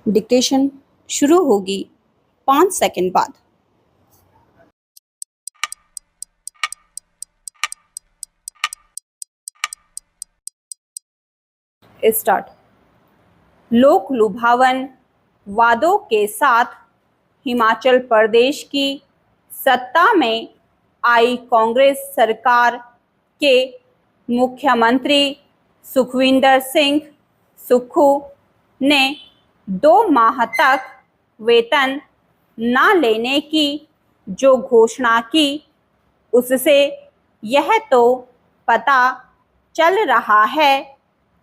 Dictation शुरू होगी 5 second बाद। स्टार्ट। लोक लुभावन वादों के साथ हिमाचल प्रदेश की सत्ता में आई कांग्रेस सरकार के मुख्यमंत्री सुखविंदर सिंह सुक्खू ने 2 माह तक वेतन न लेने की जो घोषणा की, उससे यह तो पता चल रहा है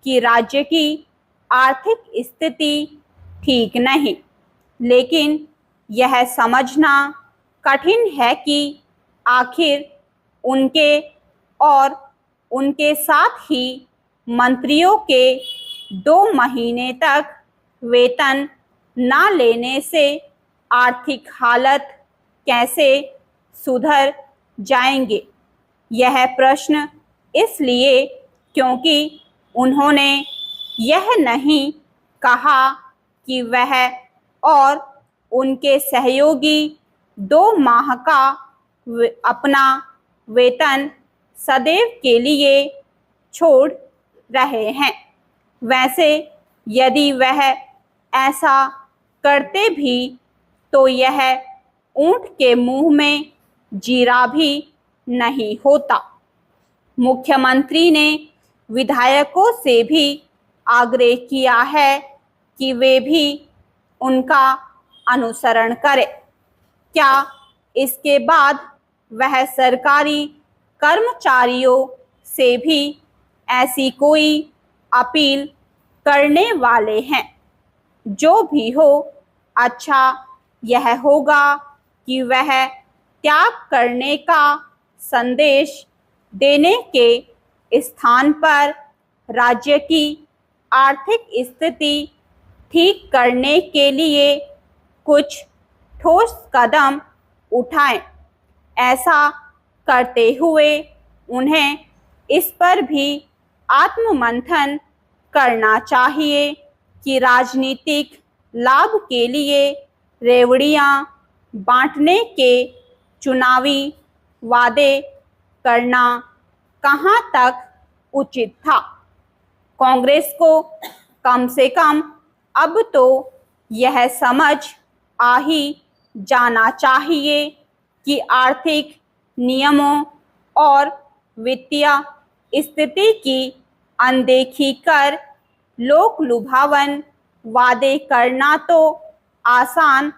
कि राज्य की आर्थिक स्थिति ठीक नहीं, लेकिन यह समझना कठिन है कि आखिर उनके और उनके साथ ही मंत्रियों के 2 महीने तक वेतन न लेने से आर्थिक हालत कैसे सुधर जाएंगे। यह प्रश्न इसलिए क्योंकि उन्होंने यह नहीं कहा कि वह और उनके सहयोगी 2 माह का अपना वेतन सदैव के लिए छोड़ रहे हैं। वैसे यदि वह ऐसा करते भी तो यह ऊंट के मुंह में जीरा भी नहीं होता। मुख्यमंत्री ने विधायकों से भी आग्रह किया है कि वे भी उनका अनुसरण करें। क्या इसके बाद वह सरकारी कर्मचारियों से भी ऐसी कोई अपील करने वाले हैं? जो भी हो, अच्छा यह होगा कि वह त्याग करने का संदेश देने के स्थान पर राज्य की आर्थिक स्थिति ठीक करने के लिए कुछ ठोस कदम उठाएं। ऐसा करते हुए उन्हें इस पर भी आत्ममंथन करना चाहिए कि राजनीतिक लाभ के लिए रेवड़ियां बांटने के चुनावी वादे करना कहां तक उचित था। कांग्रेस को कम से कम अब तो यह समझ आ ही जाना चाहिए कि आर्थिक नियमों और वित्तीय स्थिति की अनदेखी कर लोक लुभावन वादे करना तो आसान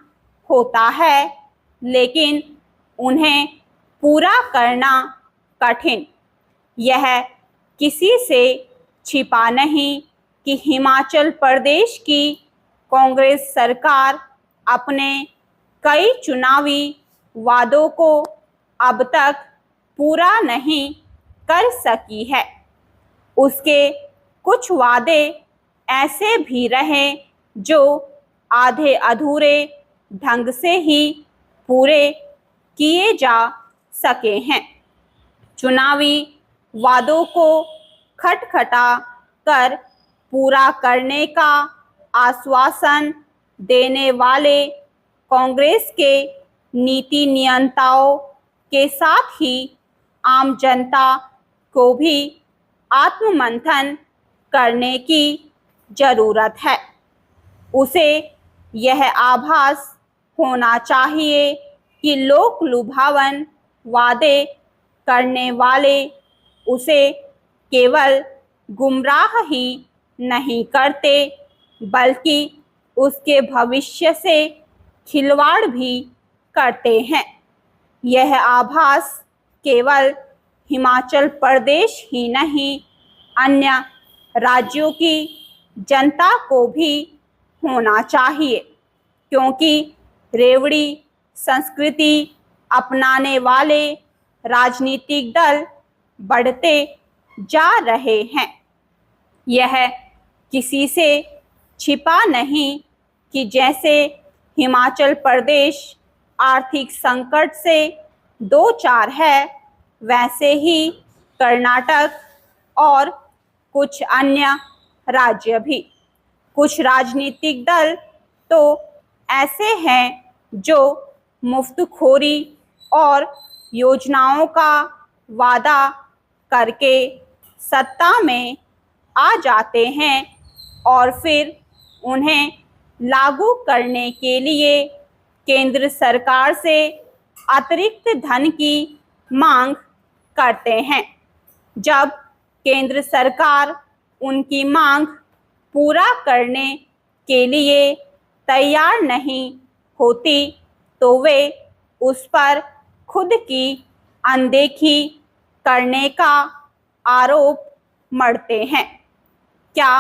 होता है, लेकिन उन्हें पूरा करना कठिन। यह किसी से छिपा नहीं कि हिमाचल प्रदेश की कांग्रेस सरकार अपने कई चुनावी वादों को अब तक पूरा नहीं कर सकी है। उसके कुछ वादे ऐसे भी रहे जो आधे अधूरे ढंग से ही पूरे किए जा सके हैं। चुनावी वादों को खटखटा कर पूरा करने का आश्वासन देने वाले कांग्रेस के नीति नियंताओं के साथ ही आम जनता को भी आत्ममंथन करने की जरूरत है। उसे यह आभास होना चाहिए कि लोक लुभावन वादे करने वाले उसे केवल गुमराह ही नहीं करते, बल्कि उसके भविष्य से खिलवाड़ भी करते हैं। यह आभास केवल हिमाचल प्रदेश ही नहीं, अन्य राज्यों की जनता को भी होना चाहिए, क्योंकि रेवड़ी संस्कृति अपनाने वाले राजनीतिक दल बढ़ते जा रहे हैं। यह किसी से छिपा नहीं कि जैसे हिमाचल प्रदेश आर्थिक संकट से दो चार है, वैसे ही कर्नाटक और कुछ अन्य राज्य भी। कुछ राजनीतिक दल तो ऐसे हैं जो मुफ्तखोरी और योजनाओं का वादा करके सत्ता में आ जाते हैं और फिर उन्हें लागू करने के लिए केंद्र सरकार से अतिरिक्त धन की मांग करते हैं। जब केंद्र सरकार उनकी मांग पूरा करने के लिए तैयार नहीं होती तो वे उस पर खुद की अनदेखी करने का आरोप मढ़ते हैं। क्या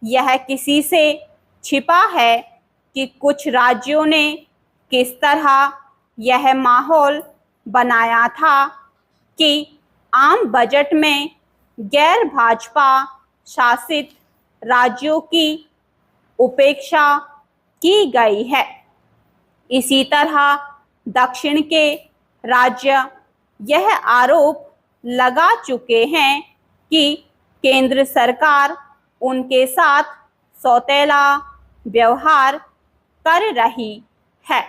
यह किसी से छिपा है कि कुछ राज्यों ने किस तरह यह माहौल बनाया था कि आम बजट में गैर भाजपा शासित राज्यों की उपेक्षा की गई है? इसी तरह दक्षिण के राज्य यह आरोप लगा चुके हैं कि केंद्र सरकार उनके साथ सौतेला व्यवहार कर रही है।